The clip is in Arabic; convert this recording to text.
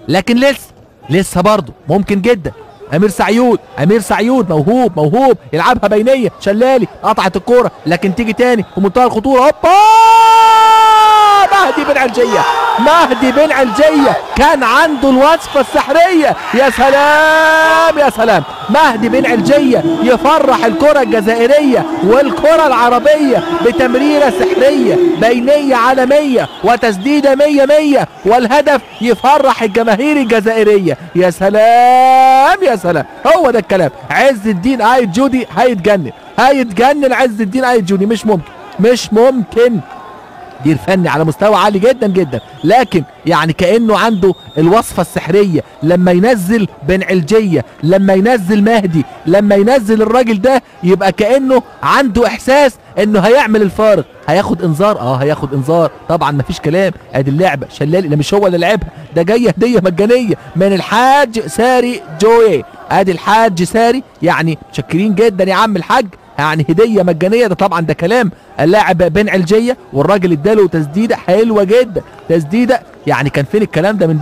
لكن لسه برضه ممكن جدا. امير سعيود موهوب يلعبها بينيه، شلالي قطعت الكوره لكن تيجي تاني في منتهى الخطوره. هوبا مهدي بن علجيه كان عنده الوصفه السحريه. يا سلام مهدي بن علجيه يفرح الكره الجزائريه والكره العربيه بتمريره سحريه بينيه عالميه وتسديده 100 والهدف يفرح الجماهير الجزائريه. يا سلام هو ده الكلام. عز الدين آية جودي هيتجنن عز الدين آية جودي. مش ممكن مدير فني على مستوى عالي جدا لكن يعني كأنه عنده الوصفة السحرية لما ينزل بن علجية، لما ينزل مهدي، لما ينزل الراجل ده يبقى كأنه عنده احساس انه هيعمل الفارق. هياخد انذار هياخد انذار طبعا مفيش كلام. ادي اللعبة شلالي، ده مش هو اللي لعبها، ده جاية هدية مجانية من الحاج ساري جوي. ادي الحاج ساري، يعني متشكرين جدا يا عم الحاج، يعني هديه مجانيه. ده طبعا ده كلام اللاعب بن علجيه والراجل اداله تسديده حلوه جدا، تسديده يعني كان فين الكلام ده من